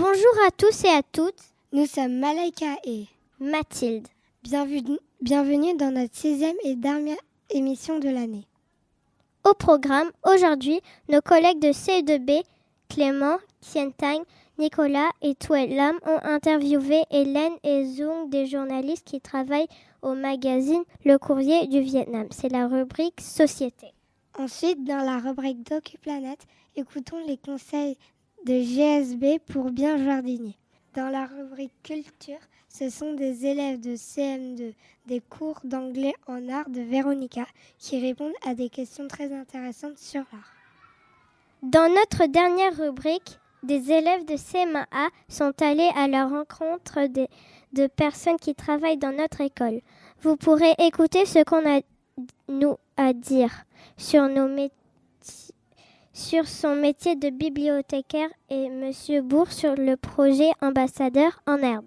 Bonjour à tous et à toutes. Nous sommes Malaika et Mathilde. Bienvenue dans notre 6e et dernière émission de l'année. Au programme, aujourd'hui, nos collègues de CE2B, Clément, Xientang, Nicolas et Tuet Lam ont interviewé Hélène et Zung, des journalistes qui travaillent au magazine Le Courrier du Vietnam. C'est la rubrique Société. Ensuite, dans la rubrique DocuPlanète, écoutons les conseils de GSB pour bien jardiner. Dans la rubrique Culture, ce sont des élèves de CM2 des cours d'anglais en art de Véronica qui répondent à des questions très intéressantes sur l'art. Dans notre dernière rubrique, des élèves de CM1A sont allés à la rencontre de personnes qui travaillent dans notre école. Vous pourrez écouter ce qu'on a nous à dire sur son métier de bibliothécaire et M. Bourg sur le projet Ambassadeur en herbe.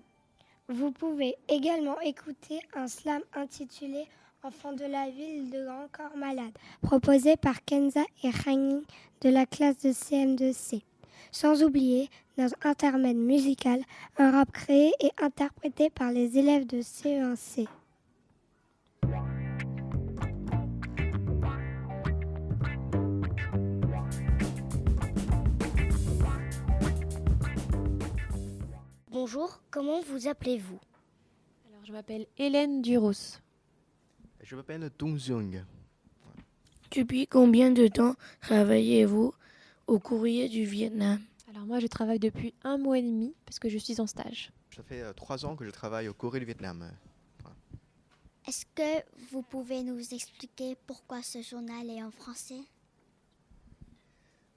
Vous pouvez également écouter un slam intitulé Enfants de la ville de Grand Corps Malade, proposé par Kenza et Ragning de la classe de CM2C. Sans oublier notre intermède musical, un rap créé et interprété par les élèves de CE1C. Bonjour, comment vous appelez-vous? Alors, je m'appelle Hélène Duros. Je m'appelle Tung Zung. Depuis combien de temps travaillez-vous au Courrier du Vietnam? Alors moi, je travaille depuis 1 mois et demi parce que je suis en stage. Ça fait 3 ans que je travaille au Courrier du Vietnam. Est-ce que vous pouvez nous expliquer pourquoi ce journal est en français?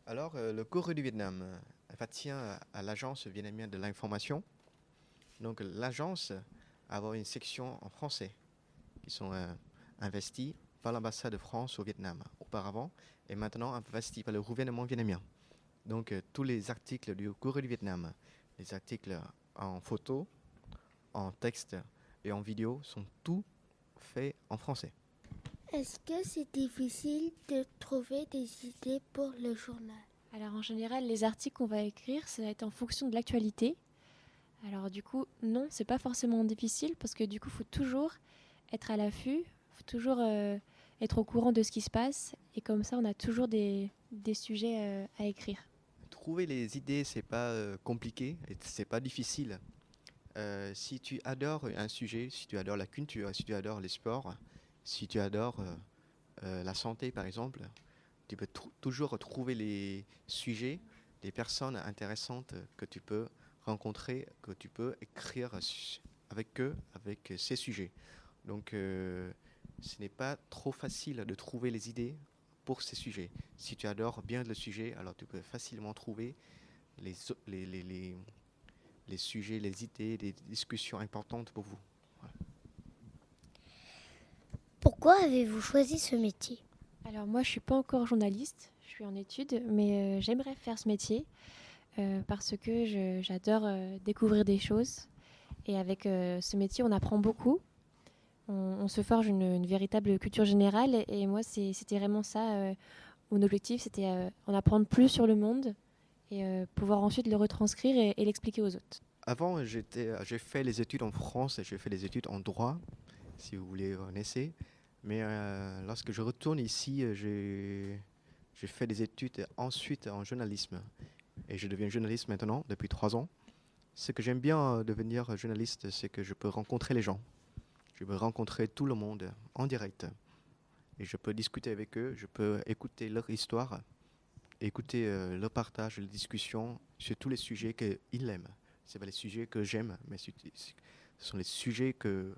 Alors, le Courrier du Vietnam appartient à l'agence vietnamienne de l'information. Donc, l'agence a une section en français qui sont investis par l'ambassade de France au Vietnam auparavant et maintenant investis par le gouvernement vietnamien. Donc, tous les articles du Courrier du Vietnam, les articles en photo, en texte et en vidéo sont tous faits en français. Est-ce que c'est difficile de trouver des idées pour le journal? Alors en général, les articles qu'on va écrire, ça va être en fonction de l'actualité. Alors du coup, non, c'est pas forcément difficile parce que du coup, il faut toujours être à l'affût, il faut toujours être au courant de ce qui se passe et comme ça, on a toujours des sujets à écrire. Trouver les idées, c'est pas compliqué et c'est pas difficile. Si tu adores un sujet, si tu adores la culture, si tu adores les sports, si tu adores la santé par exemple, tu peux toujours trouver les sujets, les personnes intéressantes que tu peux rencontrer, que tu peux écrire avec eux, avec ces sujets. Donc ce n'est pas trop facile de trouver les idées pour ces sujets. Si tu adores bien le sujet, alors tu peux facilement trouver les sujets, les idées, les discussions importantes pour vous. Voilà. Pourquoi avez-vous choisi ce métier? Alors moi, je suis pas encore journaliste, je suis en études, mais j'aimerais faire ce métier parce que j'adore découvrir des choses. Et avec ce métier, on apprend beaucoup. On se forge une véritable culture générale. Et moi, c'était vraiment ça. Mon objectif, c'était en apprendre plus sur le monde et pouvoir ensuite le retranscrire et l'expliquer aux autres. Avant, j'ai fait les études en France et j'ai fait les études en droit, si vous voulez un essai. Mais lorsque je retourne ici, j'ai fait des études ensuite en journalisme. Et je deviens journaliste maintenant, depuis 3 ans. Ce que j'aime bien devenir journaliste, c'est que je peux rencontrer les gens. Je peux rencontrer tout le monde en direct. Et je peux discuter avec eux, je peux écouter leur histoire, écouter leur partage, les discussions sur tous les sujets qu'ils aiment. Ce pas les sujets que j'aime, mais ce sont les sujets que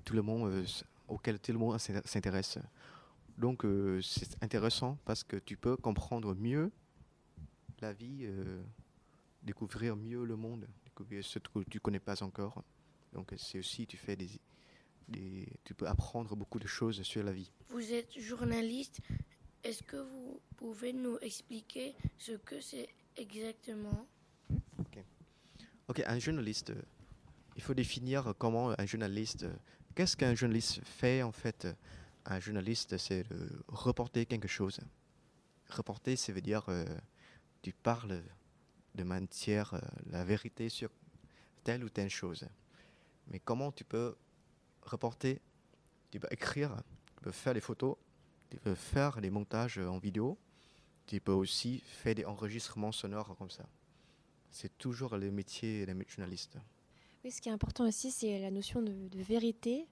tout le monde, auxquels tout le monde s'intéresse. Donc c'est intéressant parce que tu peux comprendre mieux la vie, découvrir mieux le monde, découvrir ce que tu ne connais pas encore. Donc c'est aussi, tu peux apprendre beaucoup de choses sur la vie. Vous êtes journaliste. Est-ce que vous pouvez nous expliquer ce que c'est exactement? Ok, un journaliste, il faut définir comment un journaliste, qu'est-ce qu'un journaliste fait en fait. Un journaliste, c'est reporter quelque chose. Reporter, ça veut dire tu parles de matière la vérité sur telle ou telle chose. Mais comment tu peux reporter, tu peux écrire, tu peux faire les photos, tu peux faire les montages en vidéo, tu peux aussi faire des enregistrements sonores comme ça. C'est toujours le métier d'un journaliste. Oui, ce qui est important aussi, c'est la notion de vérité.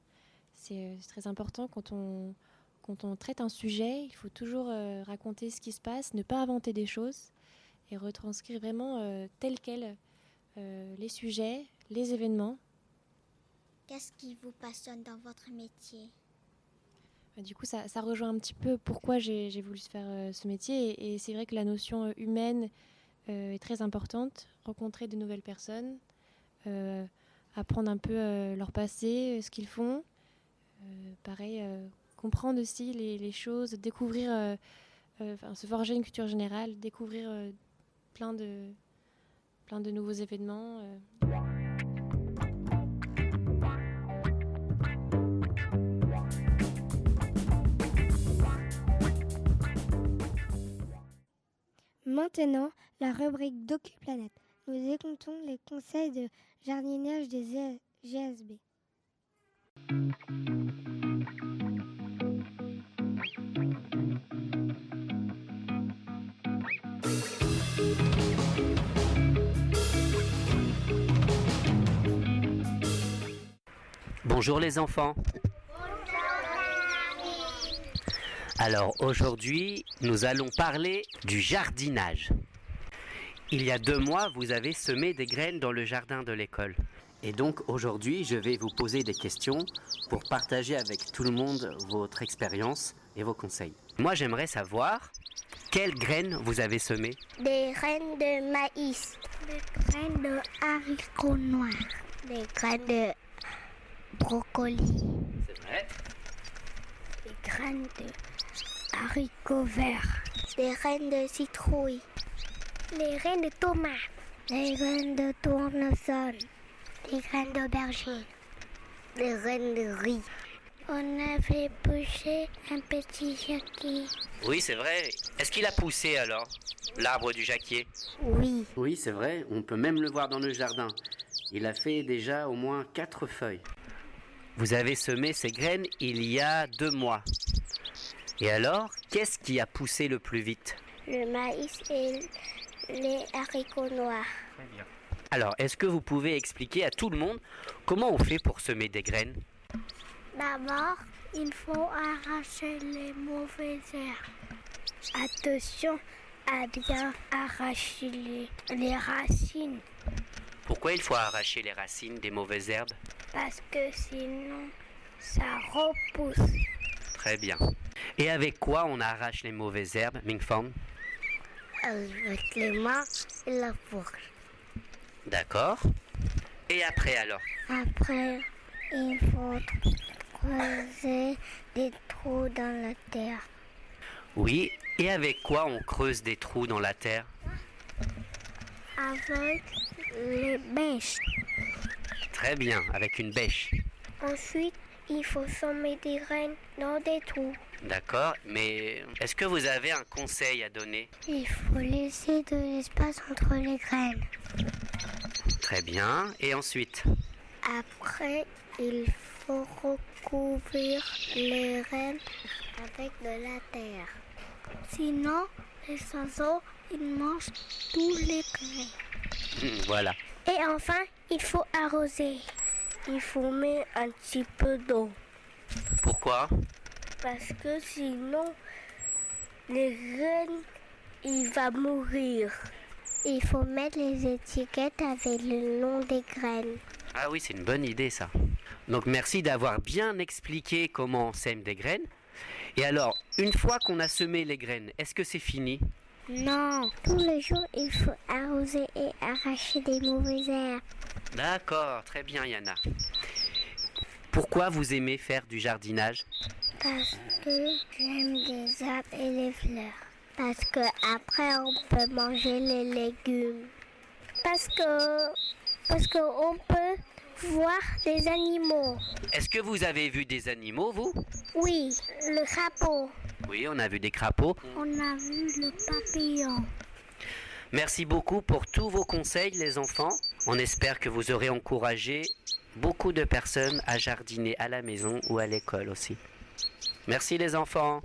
C'est très important quand on traite un sujet, il faut toujours raconter ce qui se passe, ne pas inventer des choses et retranscrire vraiment tel quel les sujets, les événements. Qu'est-ce qui vous passionne dans votre métier? Du coup, ça rejoint un petit peu pourquoi j'ai voulu faire ce métier. Et c'est vrai que la notion humaine est très importante. Rencontrer de nouvelles personnes, apprendre un peu leur passé, ce qu'ils font. Pareil, comprendre aussi les choses, découvrir, se forger une culture générale, découvrir plein de nouveaux événements. Maintenant, la rubrique DocuPlanète. Nous écoutons les conseils de jardinage des GSB. Bonjour les enfants. Alors aujourd'hui, nous allons parler du jardinage. Il y a 2 mois, vous avez semé des graines dans le jardin de l'école. Et donc aujourd'hui, je vais vous poser des questions pour partager avec tout le monde votre expérience et vos conseils. Moi, j'aimerais savoir quelles graines vous avez semées. Des graines de maïs. Des graines de haricots noirs. Des graines de brocoli. C'est vrai. Des graines de haricots verts. Des graines de citrouille. Des graines de tomates. Des graines de tournesol. Des graines d'aubergine. Des graines de riz. On avait poussé un petit jacquier. Oui, c'est vrai. Est-ce qu'il a poussé alors, l'arbre du jacquier? Oui. Oui, c'est vrai. On peut même le voir dans le jardin. Il a fait déjà au moins 4 feuilles. Vous avez semé ces graines il y a 2 mois. Et alors, qu'est-ce qui a poussé le plus vite? Le maïs et les haricots noirs. Très bien. Alors, est-ce que vous pouvez expliquer à tout le monde comment on fait pour semer des graines? D'abord, il faut arracher les mauvaises herbes. Attention à bien arracher les racines. Pourquoi il faut arracher les racines des mauvaises herbes? Parce que sinon, ça repousse. Très bien. Et avec quoi on arrache les mauvaises herbes, Mingfang? Avec les mains et la fourche. D'accord. Et après alors? Après, il faut creuser des trous dans la terre. Oui. Et avec quoi on creuse des trous dans la terre? Avec les bêches. Très bien, avec une bêche. Ensuite, il faut semer des graines dans des trous. D'accord, mais est-ce que vous avez un conseil à donner? Il faut laisser de l'espace entre les graines. Très bien, et ensuite? Après, il faut recouvrir les graines avec de la terre. Sinon, les oiseaux, ils mangent tous les graines. Voilà. Et enfin, il faut arroser. Il faut mettre un petit peu d'eau. Pourquoi? Parce que sinon, les graines, ils vont mourir. Il faut mettre les étiquettes avec le nom des graines. Ah oui, c'est une bonne idée ça. Donc merci d'avoir bien expliqué comment on sème des graines. Et alors, une fois qu'on a semé les graines, est-ce que c'est fini? Non, tous les jours, il faut arroser et arracher des mauvaises herbes. D'accord, très bien Yana. Pourquoi vous aimez faire du jardinage? Parce que j'aime les arbres et les fleurs. Parce que après on peut manger les légumes. Parce que on peut voir des animaux. Est-ce que vous avez vu des animaux, vous? Oui, le crapaud. Oui, on a vu des crapauds. On a vu le papillon. Merci beaucoup pour tous vos conseils, les enfants. On espère que vous aurez encouragé beaucoup de personnes à jardiner à la maison ou à l'école aussi. Merci les enfants.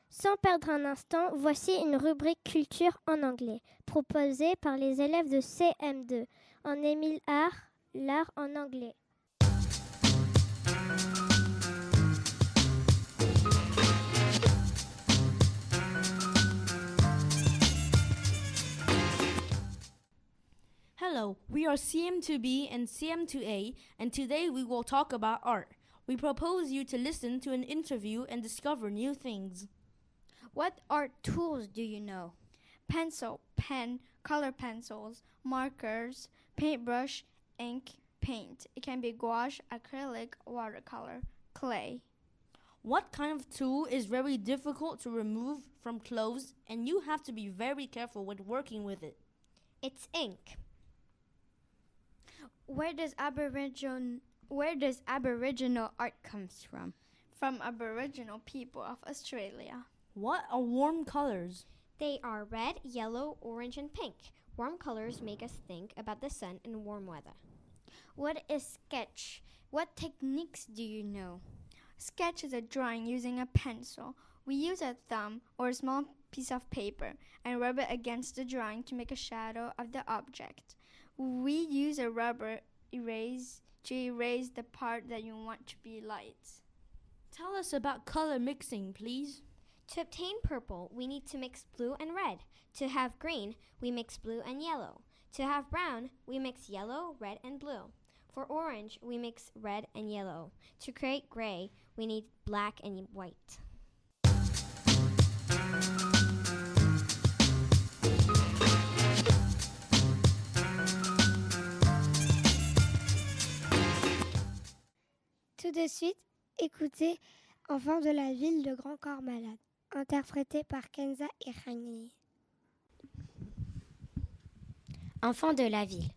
Sans perdre un instant, voici une rubrique culture en anglais, proposée par les élèves de CM2 en Émile Art, l'art en anglais. Hello, we are CM2B and CM2A, and today we will talk about art. We propose you to listen to an interview and discover new things. What art tools do you know? Pencil, pen, color pencils, markers, paintbrush, ink, paint. It can be gouache, acrylic, watercolor, clay. What kind of tool is very difficult to remove from clothes and you have to be very careful when working with it? It's ink. Where does Aboriginal art comes from? From Aboriginal people of Australia. What are warm colors? They are red, yellow, orange, and pink. Warm colors make us think about the sun and warm weather. What is sketch? What techniques do you know? Sketch is a drawing using a pencil. We use a thumb or a small piece of paper and rub it against the drawing to make a shadow of the object. We use a rubber erase to erase the part that you want to be light. Tell us about color mixing, please. To obtain purple, we need to mix blue and red. To have green, we mix blue and yellow. To have brown, we mix yellow, red, and blue. For orange, we mix red and yellow. To create gray, we need black and white. Tout de suite, écoutez Enfants de la ville de Grand Corps Malade, interprété par Kenza et Rangli. Enfants de la ville.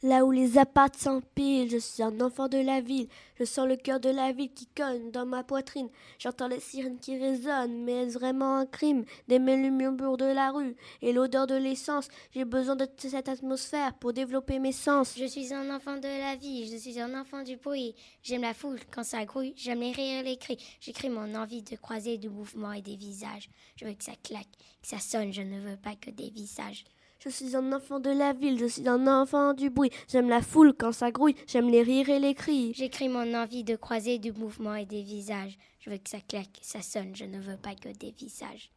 Là où les appartes s'empilent, je suis un enfant de la ville. Je sens le cœur de la ville qui cogne dans ma poitrine. J'entends les sirènes qui résonnent, mais est-ce vraiment un crime d'aimer le murmure de la rue et l'odeur de l'essence? J'ai besoin de cette atmosphère pour développer mes sens. Je suis un enfant de la vie, je suis un enfant du bruit. J'aime la foule quand ça grouille, j'aime les rires et les cris. J'écris mon envie de croiser du mouvement et des visages. Je veux que ça claque, que ça sonne, je ne veux pas que des visages. Je suis un enfant de la ville, je suis un enfant du bruit. J'aime la foule quand ça grouille, j'aime les rires et les cris. J'écris mon envie de croiser du mouvement et des visages. Je veux que ça claque, ça sonne, je ne veux pas que des visages.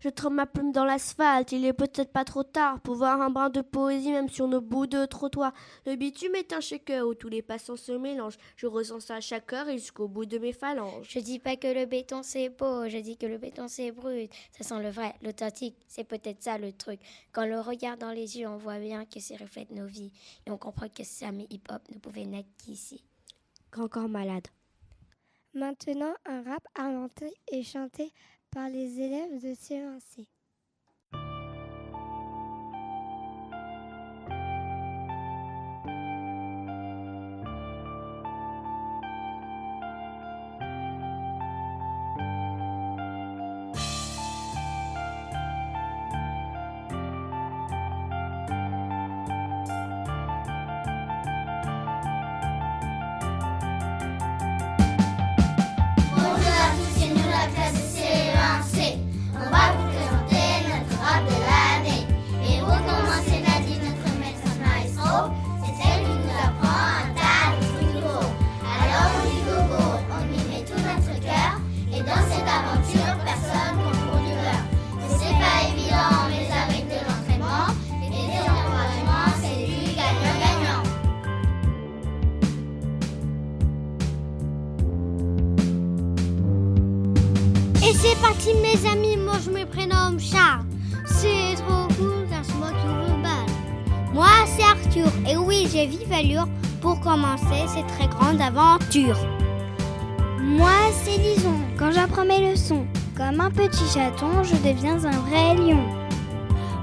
Je trempe ma plume dans l'asphalte, il est peut-être pas trop tard pour voir un brin de poésie même sur nos bouts de trottoir. Le bitume est un shaker où tous les passants se mélangent. Je ressens ça à chaque heure et jusqu'au bout de mes phalanges. Je dis pas que le béton c'est beau, je dis que le béton c'est brut. Ça sent le vrai, l'authentique, c'est peut-être ça le truc. Quand on le regarde dans les yeux, on voit bien que ça reflète nos vies. Et on comprend que Sam et hip-hop ne pouvaient naître qu'ici. Grand Corps Malade. Maintenant, un rap inventé et chanté par les élèves de CE1C. C'est parti mes amis, moi je me prénomme Charles. C'est trop cool car c'est moi qui ouvre le bal. Moi c'est Arthur et oui j'ai vive allure pour commencer cette très grande aventure. Moi c'est c'est Lison. Quand j'apprends mes leçons, comme un petit chaton, je deviens un vrai lion.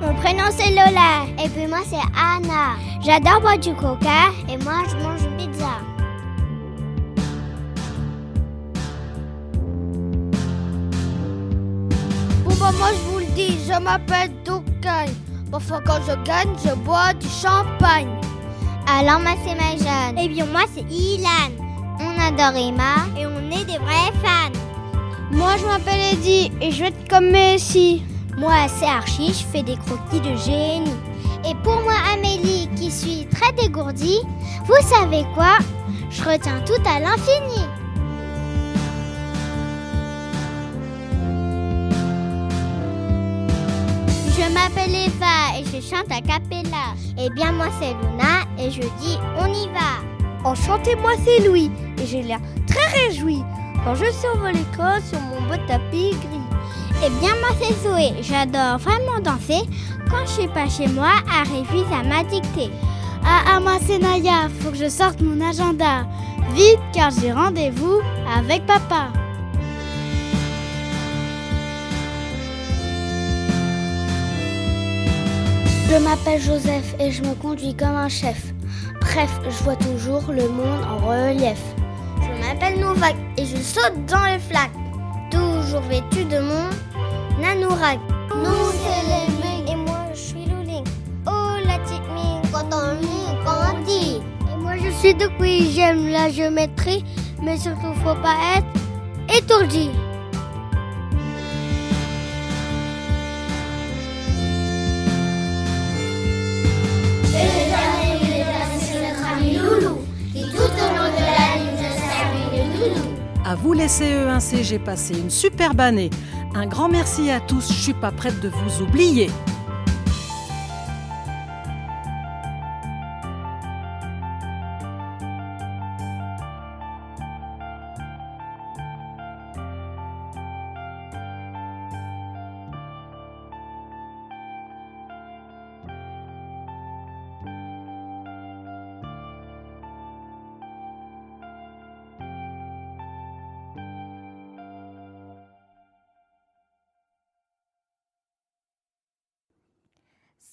Mon prénom c'est Lola. Et puis moi c'est Anna. J'adore boire du coca. Et moi je mange une pizza. Bon bah moi je vous le dis, je m'appelle Doukai. Parfois quand je gagne, je bois du champagne. Alors moi c'est Majan. Et bien moi c'est Ilan. On adore Emma et on est des vrais fans. Moi je m'appelle Eddie et je vais être comme Messi. Moi c'est Archie, je fais des croquis de génie. Et pour moi Amélie qui suis très dégourdie, vous savez quoi? Je retiens tout à l'infini. Je m'appelle Eva et je chante a cappella. Eh bien moi c'est Luna et je dis on y va. Enchanté, moi c'est Louis et j'ai l'air très réjoui quand je survole l'école sur mon beau tapis gris. Eh bien moi c'est Zoé, j'adore vraiment danser. Quand je suis pas chez moi, Réfus ça m'a dicté. Ah moi c'est Naya, faut que je sorte mon agenda. Vite car j'ai rendez-vous avec papa. Je m'appelle Joseph et je me conduis comme un chef. Bref, je vois toujours le monde en relief. Je m'appelle Novak et je saute dans les flaques. Toujours vêtu de mon anorak. Nous c'est les Ming et moi je suis Luling. Oh la petite Ming, quand on grandit. Et moi je suis Dokui, j'aime la géométrie, mais surtout faut pas être étourdi. À vous les CE1C, j'ai passé une superbe année. Un grand merci à tous, je suis pas prête de vous oublier.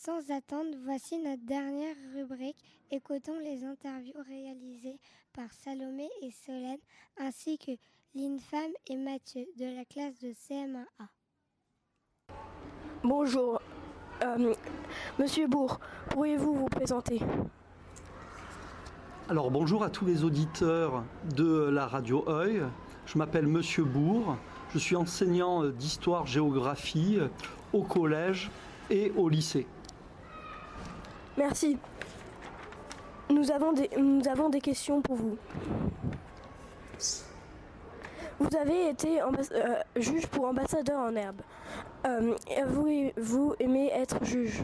Sans attendre, voici notre dernière rubrique. Écoutons les interviews réalisées par Salomé et Solène, ainsi que l'INFAM et Mathieu de la classe de CM1A. Bonjour, Monsieur Bourg, pourriez-vous vous présenter? Alors bonjour à tous les auditeurs de la radio Oeil. Je m'appelle Monsieur Bourg, je suis enseignant d'histoire-géographie au collège et au lycée. Merci. Nous avons des questions pour vous. Vous avez été juge pour ambassadeur en herbe. Avez-vous aimé être juge?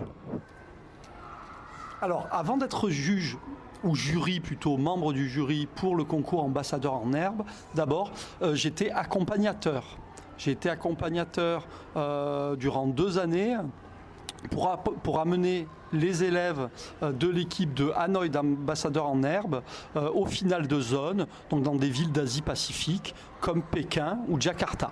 Alors, avant d'être juge, ou jury plutôt, membre du jury pour le concours ambassadeur en herbe, d'abord, j'étais accompagnateur. J'ai été accompagnateur durant 2 années pour amener les élèves de l'équipe de Hanoï d'ambassadeurs en herbe au final de zone, donc dans des villes d'Asie-Pacifique comme Pékin ou Jakarta.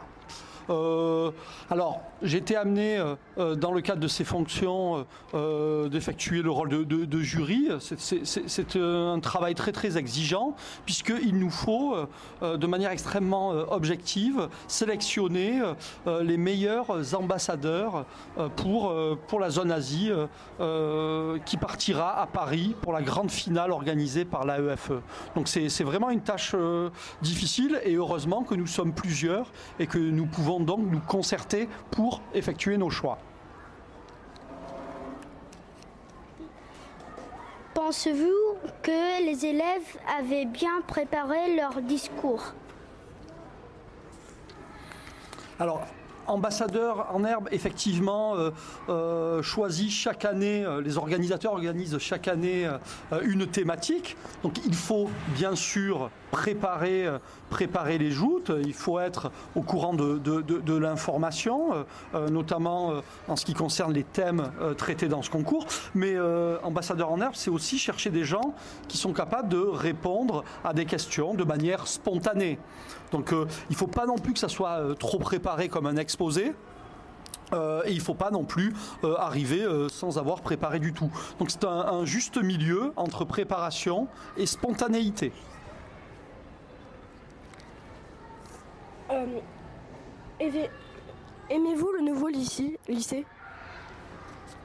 Alors, j'ai été amené, dans le cadre de ces fonctions, d'effectuer le rôle de jury. C'est un travail très très exigeant, puisqu'il nous faut, de manière extrêmement objective, sélectionner les meilleurs ambassadeurs pour la zone Asie, qui partira à Paris pour la grande finale organisée par l'AEFE. Donc c'est vraiment une tâche difficile, et heureusement que nous sommes plusieurs et que nous pouvons donc nous concerter pour effectuer nos choix. Pensez-vous que les élèves avaient bien préparé leur discours? Alors, Ambassadeur en herbe, effectivement, choisit chaque année, les organisateurs organisent chaque année une thématique. Donc il faut bien sûr préparer les joutes, il faut être au courant de l'information, notamment en ce qui concerne les thèmes traités dans ce concours. Mais Ambassadeur en herbe, c'est aussi chercher des gens qui sont capables de répondre à des questions de manière spontanée. Donc il ne faut pas non plus que ça soit trop préparé comme un exposé. Et il ne faut pas non plus arriver sans avoir préparé du tout. Donc c'est un juste milieu entre préparation et spontanéité. Aimez-vous le nouveau lycée ?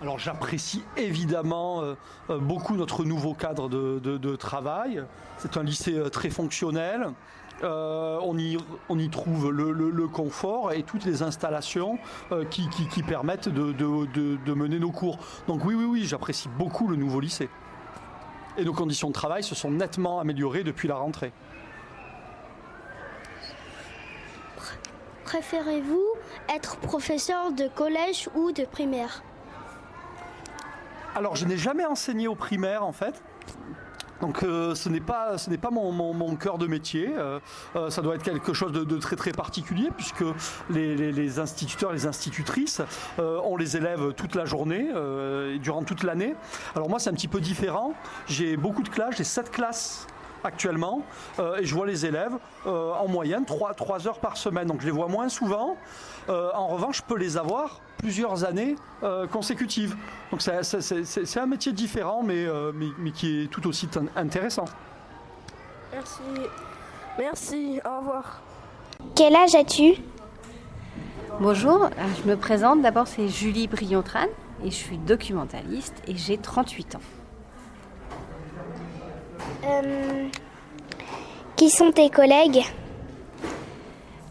Alors j'apprécie évidemment beaucoup notre nouveau cadre de travail. C'est un lycée très fonctionnel. On y trouve le confort et toutes les installations qui permettent de mener nos cours. Donc oui, j'apprécie beaucoup le nouveau lycée. Et nos conditions de travail se sont nettement améliorées depuis la rentrée. Préférez-vous être professeur de collège ou de primaire ? Alors je n'ai jamais enseigné au primaire en fait. Donc ce n'est pas mon cœur de métier. Ça doit être quelque chose de très très particulier puisque les instituteurs, les institutrices ont les élèves toute la journée et durant toute l'année. Alors moi c'est un petit peu différent. J'ai beaucoup de classes, j'ai 7 classes actuellement et je vois les élèves en moyenne 3 heures par semaine. Donc je les vois moins souvent. En revanche, je peux les avoir plusieurs années consécutives. Donc c'est un métier différent mais qui est tout aussi intéressant. Merci, au revoir. Quel âge as-tu ? Bonjour, je me présente. D'abord, c'est Julie Briontran et je suis documentaliste et j'ai 38 ans. Qui sont tes collègues ?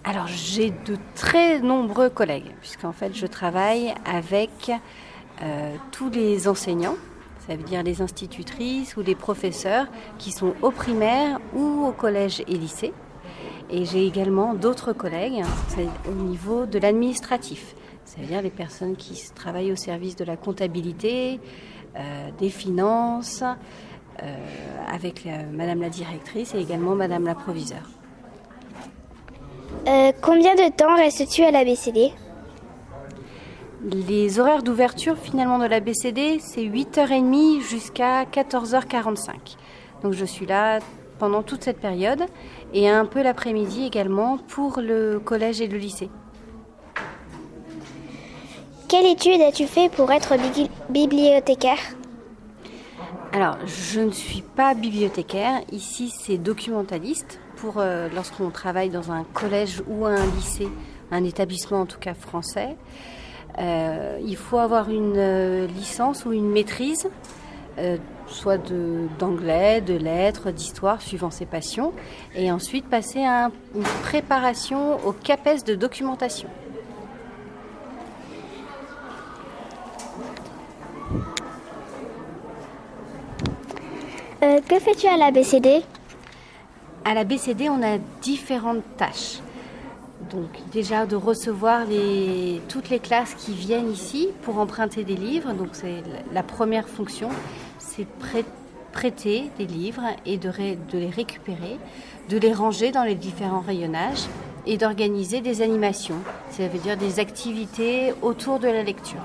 Alors, j'ai de très nombreux collègues, puisqu'en fait, je travaille avec tous les enseignants, ça veut dire les institutrices ou les professeurs qui sont au primaire ou au collège et lycée. Et j'ai également d'autres collègues au niveau de l'administratif, ça veut dire les personnes qui travaillent au service de la comptabilité, des finances, avec Madame la directrice et également Madame la proviseure. Combien de temps restes-tu à l'ABCD ? Les horaires d'ouverture finalement de l'ABCD, c'est 8h30 jusqu'à 14h45. Donc je suis là pendant toute cette période et un peu l'après-midi également pour le collège et le lycée. Quelle étude as-tu fait pour être bibliothécaire ? Alors, je ne suis pas bibliothécaire. Ici, c'est documentaliste pour lorsqu'on travaille dans un collège ou un lycée, un établissement en tout cas français. Il faut avoir une licence ou une maîtrise, soit d'anglais, de lettres, d'histoire, suivant ses passions, et ensuite passer à une préparation au CAPES de documentation. Que fais-tu à l'ABCD ? À l'ABCD, on a différentes tâches. Donc déjà de recevoir toutes les classes qui viennent ici pour emprunter des livres. Donc c'est la première fonction, c'est prêter des livres et de les récupérer, de les ranger dans les différents rayonnages et d'organiser des animations. Ça veut dire des activités autour de la lecture.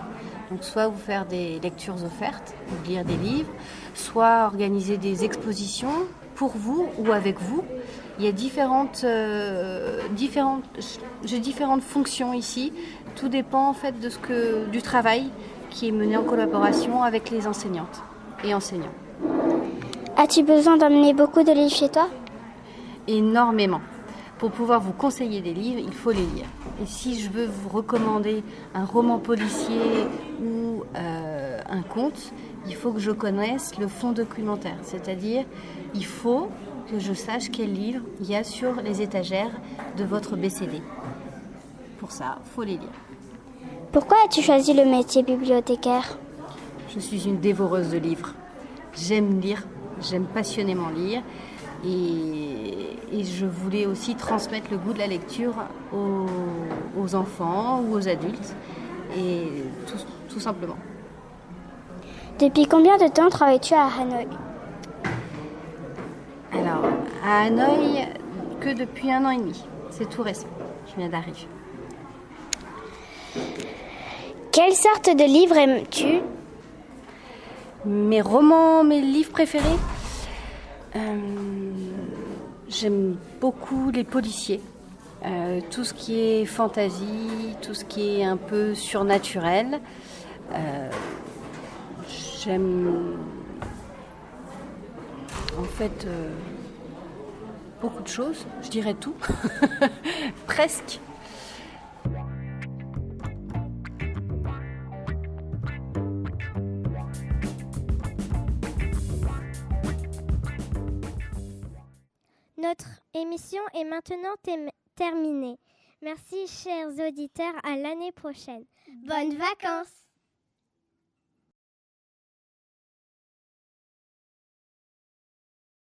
Donc soit vous faire des lectures offertes, vous lire des livres, soit organiser des expositions pour vous ou avec vous. Il y a différentes fonctions ici. Tout dépend en fait du travail qui est mené en collaboration avec les enseignantes et enseignants. As-tu besoin d'emmener beaucoup de livres chez toi ? Énormément. Pour pouvoir vous conseiller des livres, il faut les lire. Et si je veux vous recommander un roman policier ou un conte, il faut que je connaisse le fond documentaire. C'est-à-dire, il faut que je sache quel livre il y a sur les étagères de votre BCD. Pour ça, il faut les lire. Pourquoi as-tu choisi le métier bibliothécaire ? Je suis une dévoreuse de livres. J'aime lire, j'aime passionnément lire. Et je voulais aussi transmettre le goût de la lecture aux enfants ou aux adultes, et tout simplement. Depuis combien de temps travailles-tu à Hanoï? Alors, à Hanoï, que depuis 1 an et demi. C'est tout récent. Je viens d'arriver. Quelle sorte de livres aimes-tu? Mes romans, mes livres préférés? J'aime beaucoup les policiers. Tout ce qui est fantasy, tout ce qui est un peu surnaturel. J'aime en fait beaucoup de choses, je dirais tout, presque. Notre émission est maintenant terminée. Merci chers auditeurs, à l'année prochaine. Bonnes vacances!